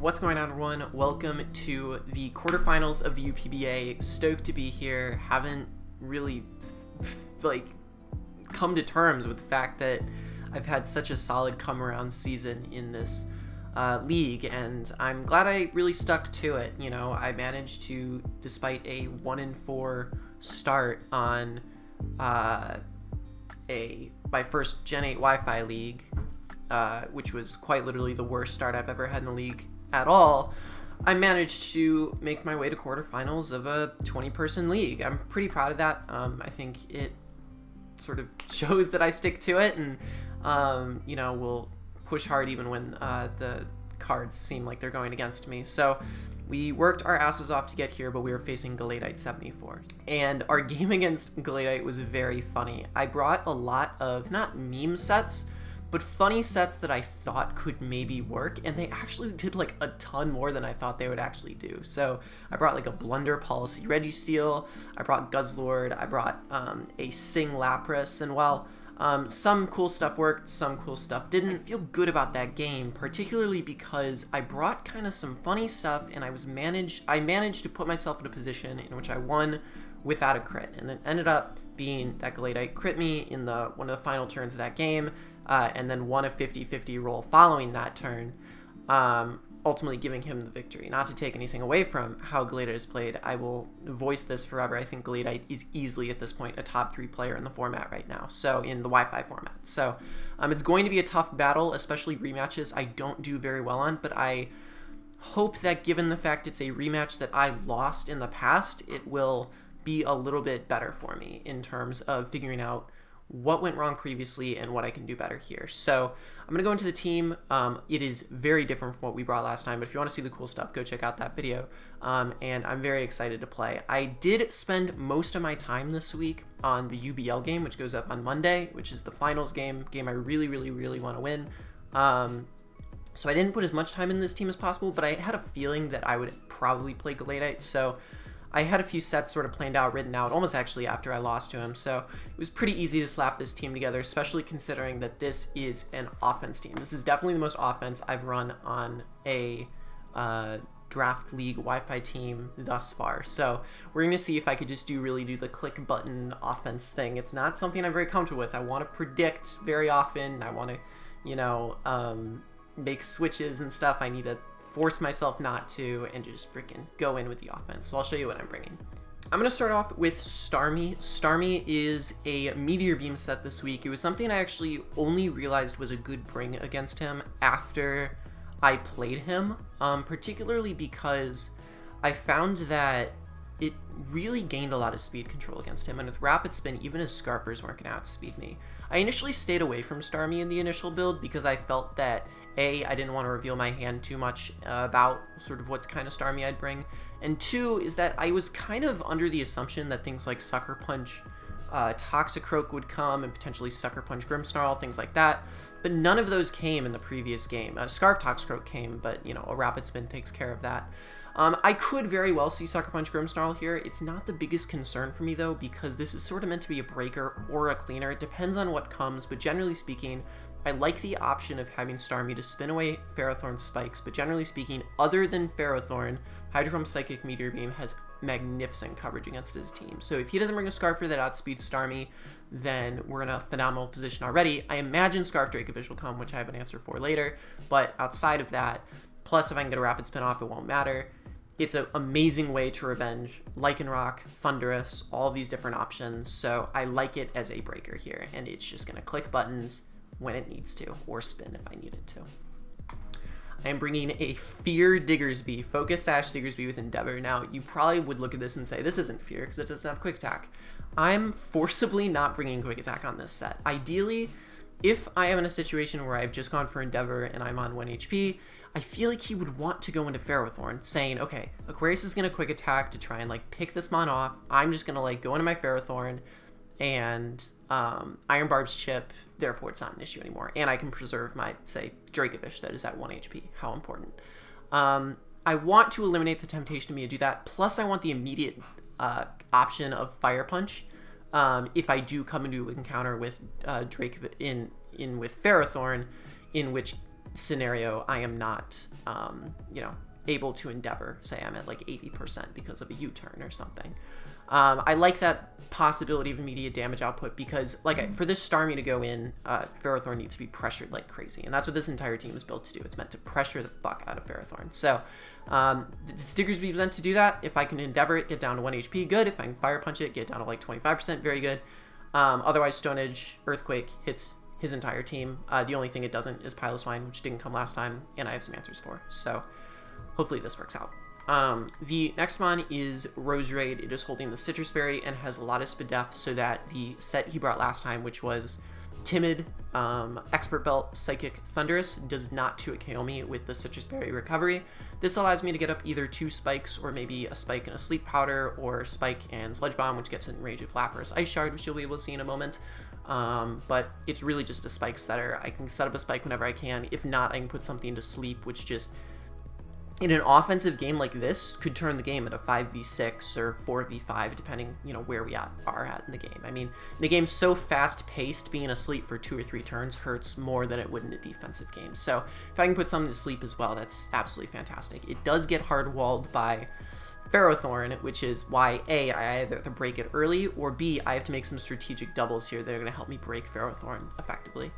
What's going on, everyone? Welcome to the quarterfinals of the UPBA. Stoked to be here. Haven't really come to terms with the fact that I've had such a solid come around season in this league, and I'm glad I really stuck to it. You know, I managed to, despite a 1-4 start on my first Gen 8 Wi-Fi league, which was quite literally the worst start I've ever had in the league at all, I managed to make my way to quarterfinals of a 20-person league. I'm pretty proud of that. I think it sort of shows that I stick to it, and will push hard even when the cards seem like they're going against me. So we worked our asses off to get here, but we were facing Galladite74. And our game against Galladite was very funny. I brought a lot of, not meme sets, but funny sets that I thought could maybe work, and they actually did like a ton more than I thought they would actually do. So I brought like a Blunder Policy Registeel, I brought Guzzlord, I brought a Sing Lapras, and while some cool stuff worked, some cool stuff didn't, I feel good about that game, particularly because I brought kind of some funny stuff, and I managed to put myself in a position in which I won without a crit, and then ended up being that Galladite crit me in one of the final turns of that game, and then won a 50-50 roll following that turn, ultimately giving him the victory. Not to take anything away from how Galladite is played, I will voice this forever. I think Galladite is easily at this point a top 3 player in the format right now, so in the Wi-Fi format. So it's going to be a tough battle, especially rematches I don't do very well on, but I hope that given the fact it's a rematch that I lost in the past, it will be a little bit better for me in terms of figuring out what went wrong previously and what I can do better here. So I'm going to go into the team. It is very different from what we brought last time, but if you want to see the cool stuff, go check out that video. And I'm very excited to play. I did spend most of my time this week on the UBL game, which goes up on Monday, which is the finals game I really, really, really want to win. So I didn't put as much time in this team as possible, but I had a feeling that I would probably play Galladite, so I had a few sets sort of planned out, written out, almost actually after I lost to him, so it was pretty easy to slap this team together, especially considering that this is an offense team. This is definitely the most offense I've run on a draft league Wi-Fi team thus far. So we're going to see if I could just really do the click button offense thing. It's not something I'm very comfortable with. I want to predict very often. I want to, make switches and stuff. I need to force myself not to and just freaking go in with the offense. So I'll show you what I'm bringing. I'm going to start off with Starmie. Starmie is a Meteor Beam set this week. It was something I actually only realized was a good bring against him after I played him, particularly because I found that it really gained a lot of speed control against him, and with Rapid Spin, even his Scarfers weren't going to outspeed me. I initially stayed away from Starmie in the initial build because I felt that I didn't want to reveal my hand too much about sort of what kind of Starmie I'd bring, and 2 is that I was kind of under the assumption that things like Sucker Punch, Toxicroak would come, and potentially Sucker Punch Grimmsnarl, things like that, but none of those came in the previous game. Scarf Toxicroak came, but a Rapid Spin takes care of that. I could very well see Sucker Punch Grimmsnarl here. It's not the biggest concern for me though, because this is sort of meant to be a breaker or a cleaner. It depends on what comes, but generally speaking, I like the option of having Starmie to spin away Ferrothorn spikes, but generally speaking, other than Ferrothorn, Hydro Psychic Meteor Beam has magnificent coverage against his team. So if he doesn't bring a Scarfer that outspeeds Starmie, then we're in a phenomenal position already. I imagine Scarf Dracovish will come, which I have an answer for later, but outside of that, plus if I can get a Rapid Spin off, it won't matter. It's an amazing way to revenge Lycanroc, Thundurus, all these different options, so I like it as a breaker here, and it's just going to click buttons when it needs to, or spin if I need it to. I am bringing a Fear Diggersby, Focus Sash Diggersby with Endeavor. Now, you probably would look at this and say, this isn't Fear, because it doesn't have Quick Attack. I'm forcibly not bringing Quick Attack on this set. Ideally, if I am in a situation where I've just gone for Endeavor and I'm on 1 HP, I feel like he would want to go into Ferrothorn, saying, okay, Aquarius is going to Quick Attack to try and pick this mon off. I'm just going to go into my Ferrothorn, and Iron Barb's Chip, therefore it's not an issue anymore. And I can preserve my, say, Dracovish that is at 1 HP. How important. I want to eliminate the temptation to me to do that, plus I want the immediate option of Fire Punch if I do come into an encounter with Dracovish with Ferrothorn, in which scenario, I am not, you know, able to endeavor. Say I'm at like 80% because of a U-turn or something. I like that possibility of immediate damage output because, like, for this Starmie to go in, Ferrothorn needs to be pressured like crazy, and that's what this entire team is built to do. It's meant to pressure the fuck out of Ferrothorn. So, Diggersby is meant to do that. If I can endeavor it, get down to 1 HP, good. If I can Fire Punch it, get down to like 25%, very good. Otherwise, Stone Edge, Earthquake hits his entire team. The only thing it doesn't is Pile of Swine, which didn't come last time, and I have some answers for. So, hopefully this works out. The next one is Roserade. It is holding the Citrus Berry and has a lot of Spadef, so that the set he brought last time, which was Timid, Expert Belt, Psychic, Thunderous, does not 2-hit KO me with the Citrus Berry recovery. This allows me to get up either 2 spikes or maybe a spike and a Sleep Powder, or spike and Sludge Bomb, which gets in range of Lapras Ice Shard, which you'll be able to see in a moment. But it's really just a spike setter. I can set up a spike whenever I can. If not, I can put something to sleep, which just, in an offensive game like this, could turn the game into 5v6 or 4v5, depending, you know, where we are at in the game. I mean, in a game so fast-paced, being asleep for 2 or 3 turns hurts more than it would in a defensive game. So if I can put something to sleep as well, that's absolutely fantastic. It does get hard-walled by Ferrothorn, which is why, A, I either have to break it early, or B, I have to make some strategic doubles here that are going to help me break Ferrothorn effectively.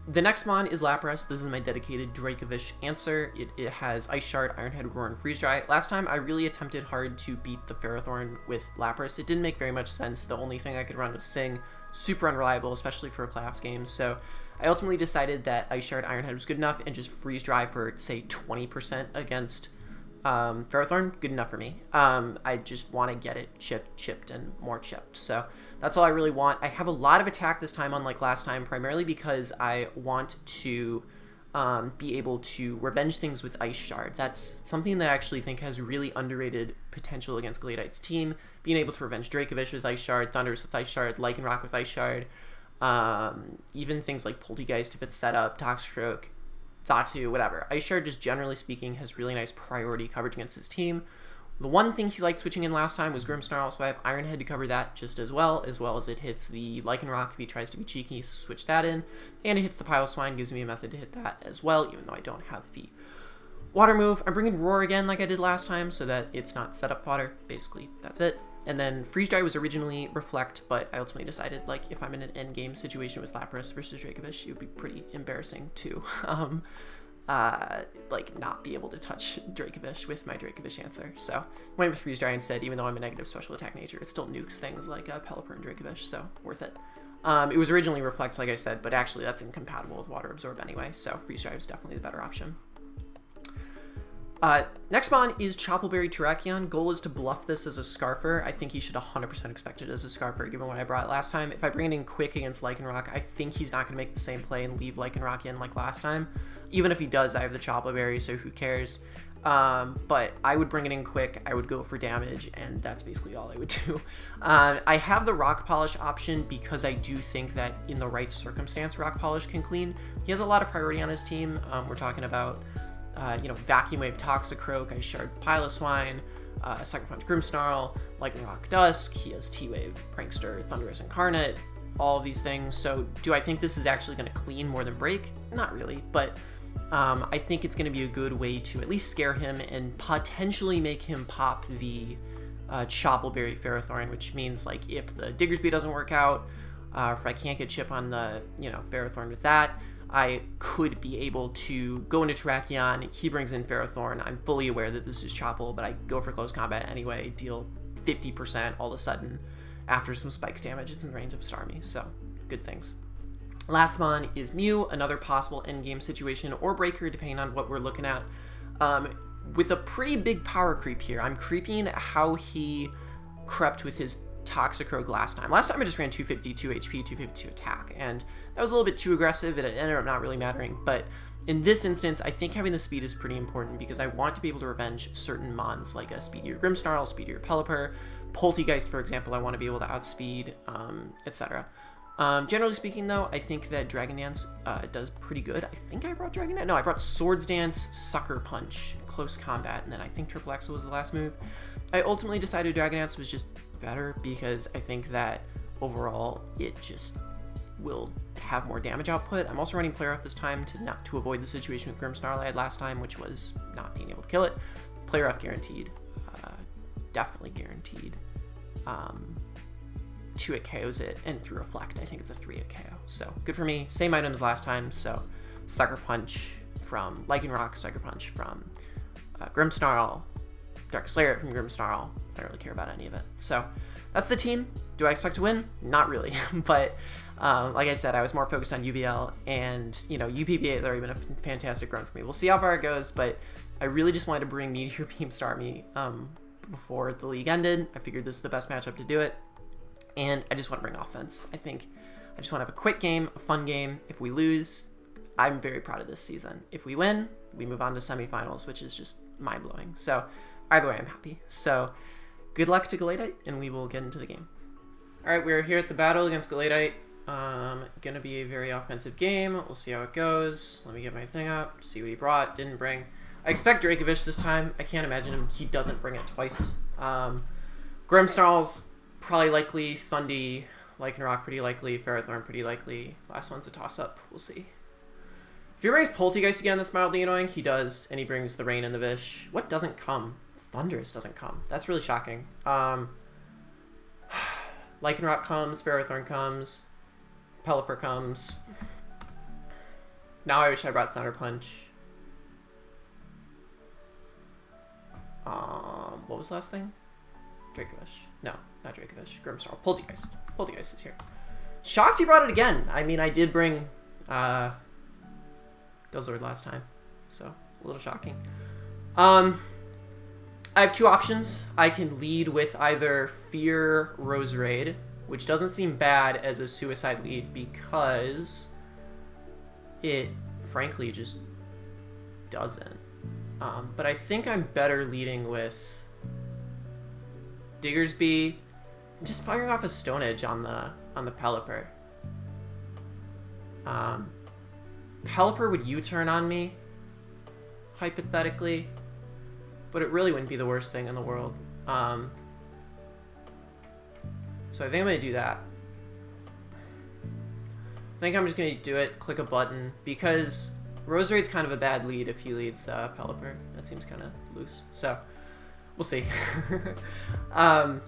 The next mon is Lapras. This is my dedicated Dracovish answer. It has Ice Shard, Iron Head, Roar, and Freeze Dry. Last time, I really attempted hard to beat the Ferrothorn with Lapras. It didn't make very much sense. The only thing I could run was Sing. Super unreliable, especially for a playoffs game. So I ultimately decided that Ice Shard, Iron Head was good enough, and just Freeze Dry for, say, 20% against Ferrothorn, good enough for me. I just want to get it chipped, and more chipped. So that's all I really want. I have a lot of attack this time, unlike last time, primarily because I want to be able to revenge things with Ice Shard. That's something that I actually think has really underrated potential against Galladite's team. Being able to revenge Dracovish with Ice Shard, Thunderous with Ice Shard, Lycanroc with Ice Shard, even things like Poltegeist if it's set up, Toxicroak, Xatu, whatever. Ice Shard, just generally speaking, has really nice priority coverage against his team. The one thing he liked switching in last time was Grimmsnarl, so I have Iron Head to cover that just as well as it hits the Lycanroc if he tries to be cheeky, switch that in, and it hits the Pile of Swine, gives me a method to hit that as well, even though I don't have the water move. I'm bringing Roar again like I did last time, so that it's not setup fodder. Basically, that's it. And then Freeze Dry was originally Reflect, but I ultimately decided, like, if I'm in an endgame situation with Lapras versus Dracovish, it would be pretty embarrassing to, like, not be able to touch Dracovish with my Dracovish answer. So went with Freeze Dry instead, even though I'm a negative special attack nature. It still nukes things like Pelipper and Dracovish, so worth it. It was originally Reflect, like I said, but actually that's incompatible with Water Absorb anyway, so Freeze Dry is definitely the better option. Next mon is Choppleberry Terrakion. Goal is to bluff this as a Scarfer. I think he should 100% expect it as a Scarfer, given what I brought last time. If I bring it in quick against Lycanroc, I think he's not going to make the same play and leave Lycanroc in like last time. Even if he does, I have the Choppleberry, so who cares? But I would bring it in quick, I would go for damage, and that's basically all I would do. I have the Rock Polish option because I do think that in the right circumstance, Rock Polish can clean. He has a lot of priority on his team. We're talking about you know, Vacuum Wave Toxicroak, Ice Shard Piloswine, Sucker Punch Grimmsnarl, Lycanroc Dusk, he has T-Wave, Prankster, Thunderous Incarnate, all of these things. So do I think this is actually going to clean more than break? Not really, but I think it's going to be a good way to at least scare him and potentially make him pop the Choppleberry Ferrothorn, which means, like, if the Diggersby doesn't work out, if I can't get chip on the, you know, Ferrothorn with that, I could be able to go into Terrakion, he brings in Ferrothorn, I'm fully aware that this is Chopple, but I go for close combat anyway, deal 50% all of a sudden. After some spikes damage, it's in range of Starmie, so good things. Last mon is Mew, another possible endgame situation, or Breaker, depending on what we're looking at. With a pretty big power creep here. I'm creeping how he crept with his Toxicroak last time. Last time I just ran 252 HP, 252 attack, and that was a little bit too aggressive, and it ended up not really mattering. But in this instance, I think having the speed is pretty important because I want to be able to revenge certain mons, like a Speedier Grimmsnarl, Speedier Pelipper, Poltegeist, for example. I want to be able to outspeed, etc. Generally speaking, though, I think that Dragon Dance does pretty good. I think I brought Dragon Dance. No, I brought Swords Dance, Sucker Punch, Close Combat, and then I think Triple Axel was the last move. I ultimately decided Dragon Dance was just better because I think that overall it just will have more damage output. I'm also running player off this time to avoid the situation with Grimmsnarl I had last time, which was not being able to kill it. Player off guaranteed. Definitely guaranteed. 2-hit KOs it, and through Reflect, I think it's a 3-hit KO. So good for me. Same items last time, so Sucker Punch from Lycanroc, Sucker Punch from Grimmsnarl, Dark Slayer from Grimmsnarl. I don't really care about any of it. So that's the team. Do I expect to win? Not really, but like I said, I was more focused on UBL, and you know, UPBA has already been a fantastic run for me. We'll see how far it goes, but I really just wanted to bring Meteor Beam start me before the league ended. I figured this is the best matchup to do it, and I just want to bring offense. I think I just want to have a quick game, a fun game. If we lose, I'm very proud of this season. If we win, we move on to semifinals, which is just mind-blowing. So either way, I'm happy. So good luck to Galladite, and we will get into the game. All right, we're here at the battle against Galladite. Gonna be a very offensive game. We'll see how it goes. Let me get my thing up, see what he brought, didn't bring. I expect Dracovish this time. I can't imagine he doesn't bring it twice. Grimmsnarl's probably likely, Thundy, Lycanroc pretty likely, Ferrothorn pretty likely. Last one's a toss-up. We'll see. If he brings Poltegeist again, that's mildly annoying. He does, and he brings the Rain and the Vish. What doesn't come? Thundurus doesn't come. That's really shocking. Lycanroc comes, Ferrothorn comes, Pelipper comes. Now I wish I brought Thunder Punch. What was the last thing? Dracovish. No, not Dracovish. Grimmsnarl. Poltegeist. Poltegeist is here. Shocked he brought it again. I mean, I did bring Guzzlord last time, so a little shocking. I have two options. I can lead with either Fear Roserade, which doesn't seem bad as a suicide lead because it frankly just doesn't. But I think I'm better leading with Diggersby, just firing off a Stone Edge on the Pelipper. Pelipper would U-turn on me, hypothetically, but it really wouldn't be the worst thing in the world. So I think I'm gonna do that. I think I'm just gonna do it, click a button, because Roserade's kind of a bad lead if he leads Pelipper. That seems kind of loose. So, we'll see. I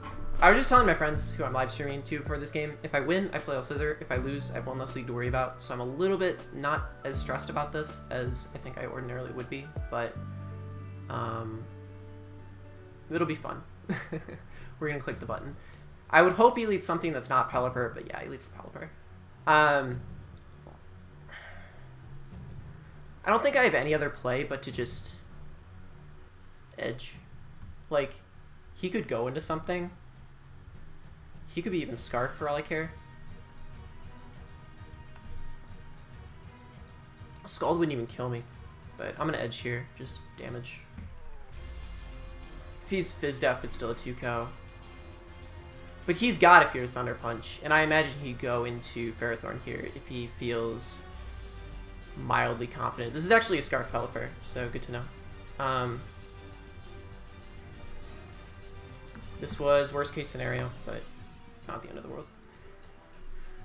was just telling my friends who I'm live streaming to for this game, if I win, I play all scissor. If I lose, I have one less league to worry about. So I'm a little bit not as stressed about this as I think I ordinarily would be, but it'll be fun. We're gonna click the button. I would hope he leads something that's not Pelipper, but yeah, he leads the Pelipper. I don't think I have any other play but to just edge. Like, he could go into something. He could be even Scarf for all I care. Scald wouldn't even kill me, but I'm gonna edge here, just damage. If he's Fizz Def, it's still a 2-KO. But he's got a Fear Thunder Punch, and I imagine he'd go into Ferrothorn here if he feels mildly confident. This is actually a Scarf Pelipper, so good to know. This was worst case scenario, but not the end of the world.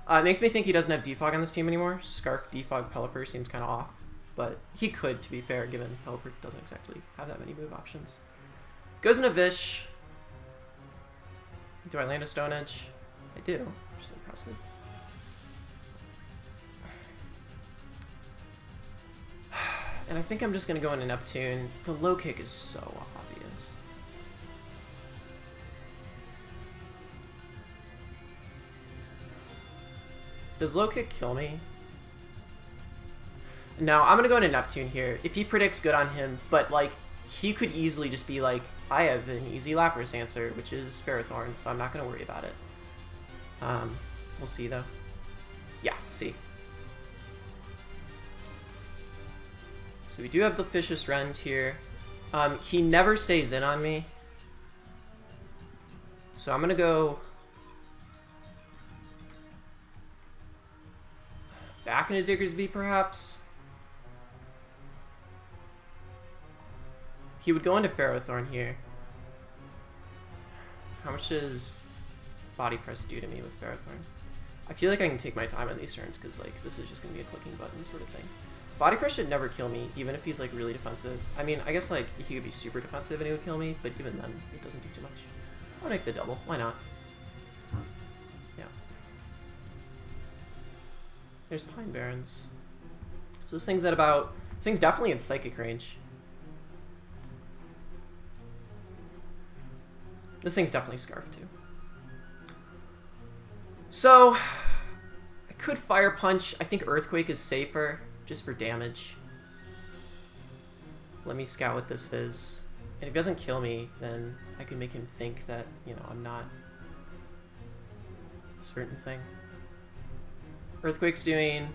It makes me think he doesn't have Defog on this team anymore. Scarf, Defog, Pelipper seems kind of off, but he could, to be fair, given Pelipper doesn't exactly have that many move options. Goes into Vish. Do I land a Stone Edge? I do, which is impressive. And I think I'm just going to go into Neptune. The low kick is so obvious. Does low kick kill me? No, I'm going to go into Neptune here. If he predicts good on him, but like, he could easily just be like, I have an easy Lapras answer, which is Ferrothorn, so I'm not going to worry about it. We'll see, though. Yeah, see. So we do have the Vicious Rend here. He never stays in on me. So I'm going to go back into Diggersby, perhaps. He would go into Ferrothorn here. How much does Body Press do to me with Ferrothorn? I feel like I can take my time on these turns because like this is just gonna be a clicking button sort of thing. Body press should never kill me, even if he's like really defensive. I mean, I guess like he could be super defensive and he would kill me, but even then, it doesn't do too much. I'll make the double. Why not? Yeah. There's Pine Barrens. So this thing's at about... This thing's definitely in psychic range. This thing's definitely Scarf too. So, I could Fire Punch. I think Earthquake is safer, just for damage. Let me scout what this is. And if he doesn't kill me, then I can make him think that, you know, I'm not a certain thing. Earthquake's doing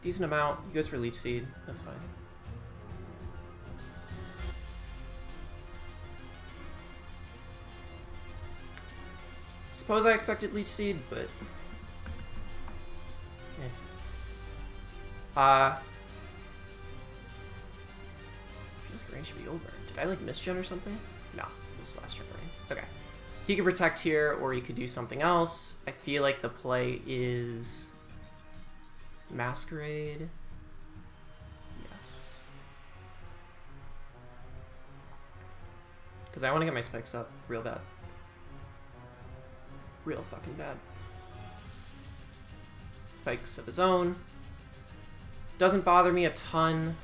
decent amount. He goes for Leech Seed. That's fine. Suppose I expected Leech Seed, but... I feel like range should be over. Did I like misgen or something? No, this is last turn range. Okay. He could protect here, or he could do something else. I feel like the play is Masquerade. Yes. Because I want to get my spikes up real bad. Real fucking bad. Spikes of his own. Doesn't bother me a ton.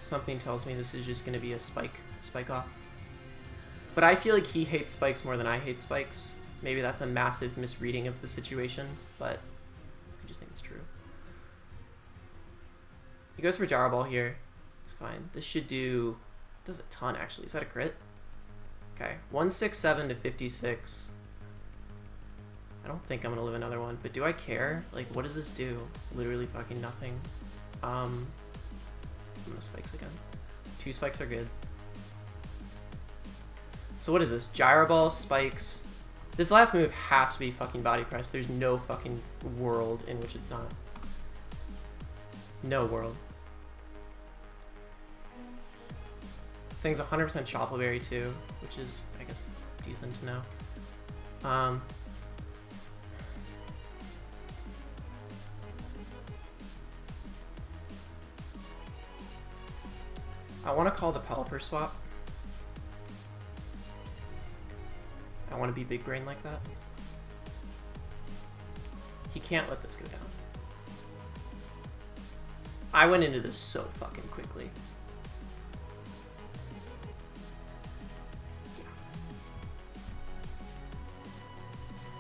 Something tells me this is just going to be a spike off. But I feel like he hates spikes more than I hate spikes. Maybe that's a massive misreading of the situation, but I just think it's true. He goes for Gyro Ball here. It's fine. This should do... Does a ton, actually. Is that a crit? Okay. 167 to 56. I don't think I'm gonna live another one, but do I care? Like, what does this do? Literally fucking nothing. I'm gonna spikes again. 2 spikes are good. So what is this? Gyro Ball, spikes. This last move has to be fucking body press. There's no fucking world in which it's not. No world. This thing's 100% Chople Berry too, which is, I guess, decent to know. I want to call the Pelipper swap. I want to be big brain like that. He can't let this go down. I went into this so fucking quickly. Yeah.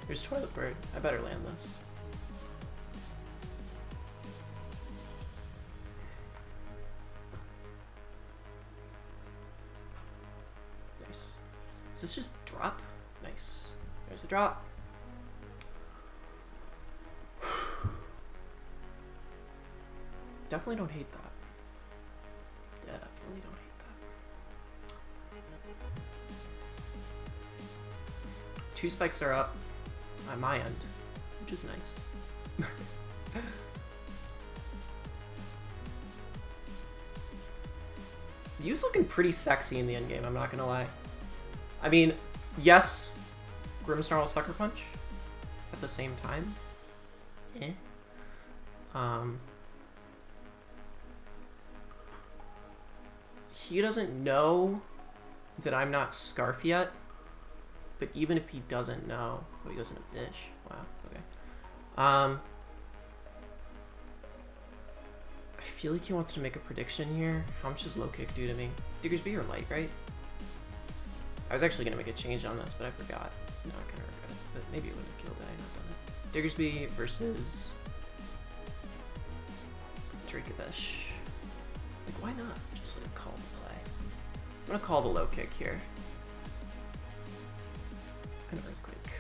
There's Toilet Bird. I better land this. Nice. Does this just drop? Nice. There's a drop. Definitely don't hate that. Definitely don't hate that. 2 spikes are up on my end, which is nice. Yu's looking pretty sexy in the endgame, I'm not gonna lie. I mean, yes, Grimmsnarl Sucker Punch at the same time. Eh. He doesn't know that I'm not Scarf yet, but even if he doesn't know, oh, he goes into Fish. Wow. Okay. I feel like he wants to make a prediction here. How much does low kick do to me? Diggersby or light, right? I was actually gonna make a change on this, but I forgot. No, I kind of regret it, but maybe it would have killed it. I not done it. Diggersby versus Dracovish. Like, why not just like call the play? I'm gonna call the low kick here. An Earthquake.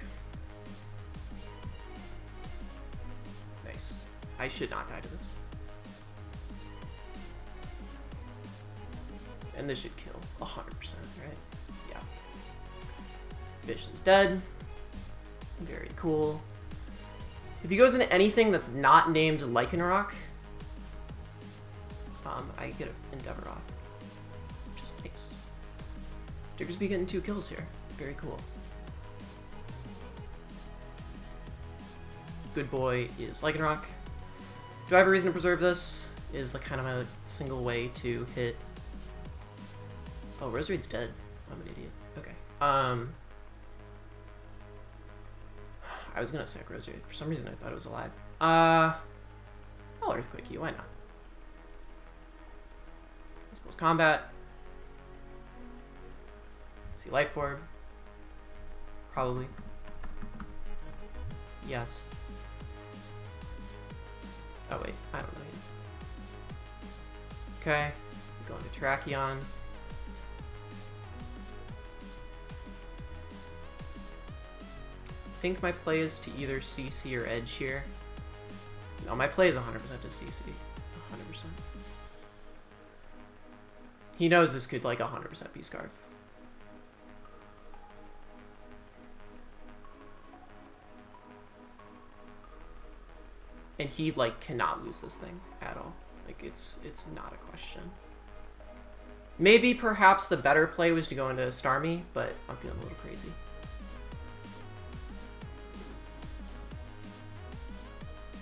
Nice. I should not die to this. And this should kill 100%, right? Yeah. Fish is dead. Very cool. If he goes into anything that's not named Lycanroc, I get an Endeavor off. Which is nice. Diggersby getting 2 kills here. Very cool. Good boy is Lycanroc. Do I have a reason to preserve this? Is like kind of a single way to hit. Oh, Roserade's dead. I'm an idiot. Okay. I was gonna sack Roserade. For some reason I thought it was alive. I'll Earthquake you, why not? This goes combat. See Life Orb. Probably. Yes. Oh wait, I don't know. Okay, going to Tracheon. I think my play is to either CC or Edge here. No, my play is 100% to CC. 100%. He knows this could like 100% be Scarf. And he like cannot lose this thing at all. Like it's not a question. Maybe perhaps the better play was to go into Starmie, but I'm feeling a little crazy.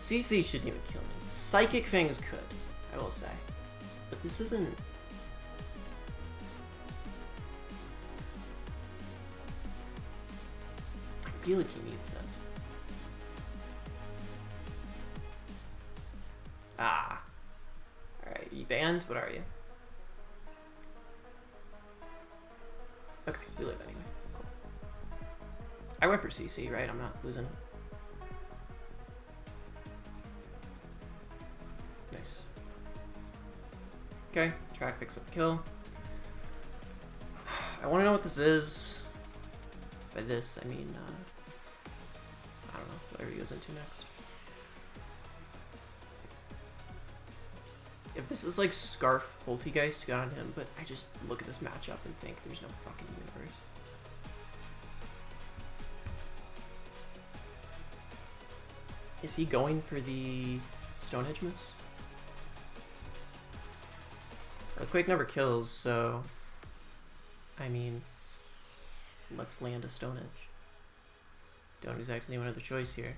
CC shouldn't even kill me. Psychic Fangs could, I will say. But this isn't... I feel like he needs this. Ah. Alright, you banned? What are you? Okay, we live anyway. Cool. I went for CC, right? I'm not losing it. Nice. Okay, Track picks up the kill. I want to know what this is. By this, I mean, I don't know, whatever he goes into next. If this is like Scarf Poltegeist, good on him, but I just look at this matchup and think there's no fucking universe. Is he going for the Stonehenge Miss? Earthquake never kills, so I mean, let's land a Stonehenge. Don't exactly have another choice here.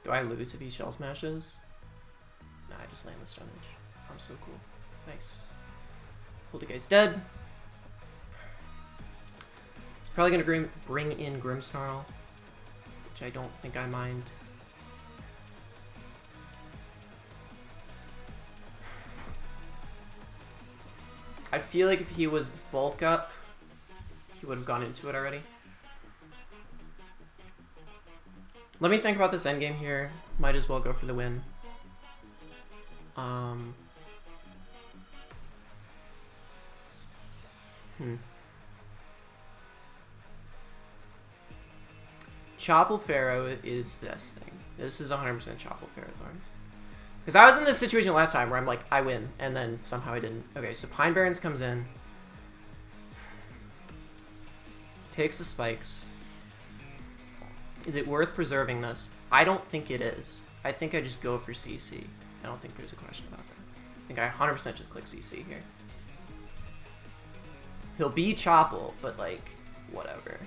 Do I lose if he Shell Smashes? Nah, I just land the Stonehenge. I'm so cool. Nice. Poltergeist dead. Probably gonna bring in Grimmsnarl, which I don't think I mind. I feel like if he was bulk up, he would have gone into it already. Let me think about this endgame here. Might as well go for the win. Chople Pharaoh is this thing. This is 100% Chople Ferrothorn. Because I was in this situation last time where I'm like, I win, and then somehow I didn't. Okay, so Pine Barrens comes in. Takes the spikes. Is it worth preserving this? I don't think it is. I think I just go for CC. I don't think there's a question about that. I think I 100% just click CC here. He'll be Chople, but like, whatever.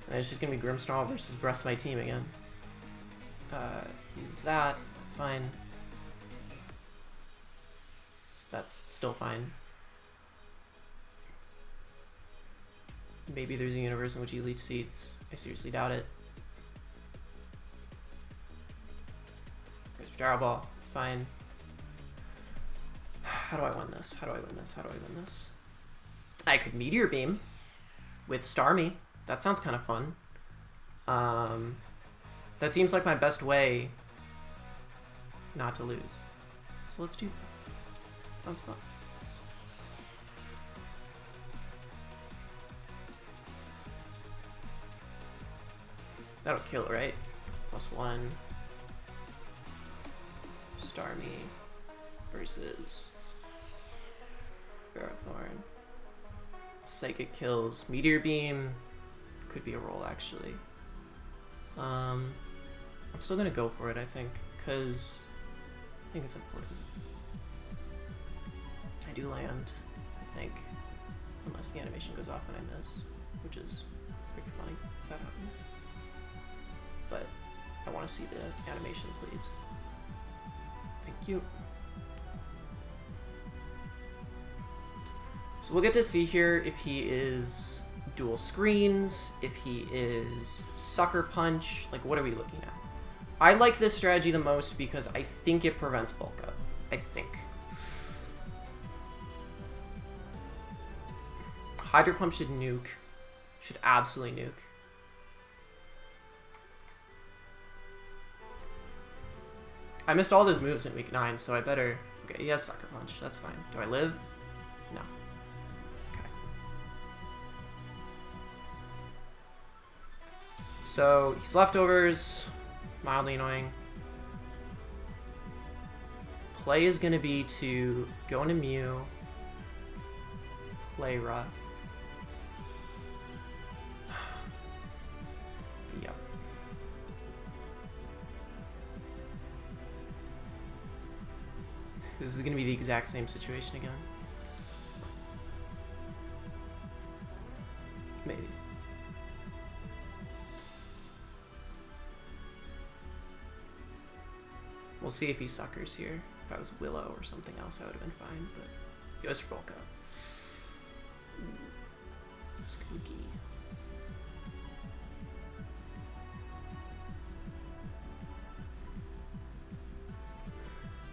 And it's just gonna be Grimmsnarl versus the rest of my team again. Use that. That's fine. That's still fine. Maybe there's a universe in which he leads seats. I seriously doubt it. There's Gyro Ball. It's fine. How do I win this? How do I win this? How do I win this? I could Meteor Beam with Starmie. That sounds kind of fun. That seems like my best way not to lose. So let's do that. Sounds fun. That'll kill, right? +1. Starmie versus Ferrothorn. Psychic kills. Meteor Beam could be a roll, actually. I'm still gonna go for it, I think, because I think it's important. I do land, I think, unless the animation goes off when I miss, which is pretty funny if that happens. But I want to see the animation, please. Thank you. So we'll get to see here if he is dual screens, if he is sucker punch, like what are we looking at? I like this strategy the most because I think it prevents bulk up. I think. Hydro Pump should nuke. Should absolutely nuke. I missed all those moves in week 9, so I better... Okay, he has Sucker Punch. That's fine. Do I live? No. Okay. So, he's leftovers. Mildly annoying. Play is going to be to go into Mew. Play rough. Yep. This is going to be the exact same situation again. Maybe. We'll see if he suckers here. If I was Willow or something else, I would have been fine, but he goes for bulk up. Spooky.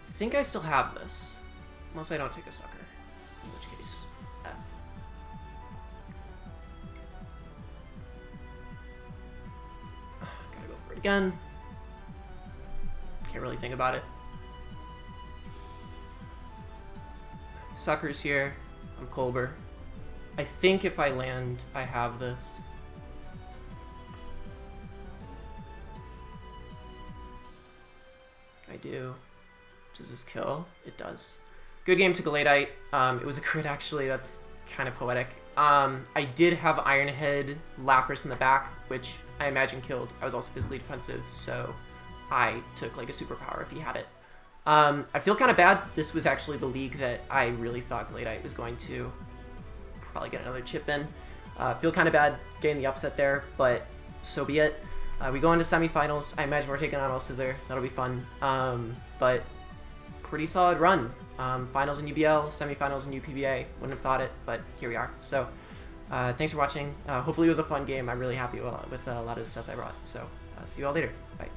I think I still have this, unless I don't take a sucker, in which case, F. Gotta go for it again. Can't really think about it. Suckers here. I'm Colbert. I think if I land, I have this. I do. Does this kill? It does. Good game to Galladite. It was a crit, actually. That's kind of poetic. I did have Ironhead Lapras in the back, which I imagine killed. I was also physically defensive, so I took like a superpower if he had it. I feel kind of bad. This was actually the league that I really thought Galladite was going to probably get another chip in. Feel kind of bad getting the upset there, but so be it. We go into semifinals. I imagine we're taking on Scissor. That'll be fun. But pretty solid run. Finals in UBL, semifinals in UPBA. Wouldn't have thought it, but here we are. So thanks for watching. Hopefully it was a fun game. I'm really happy with a lot of the sets I brought. So see you all later. Bye.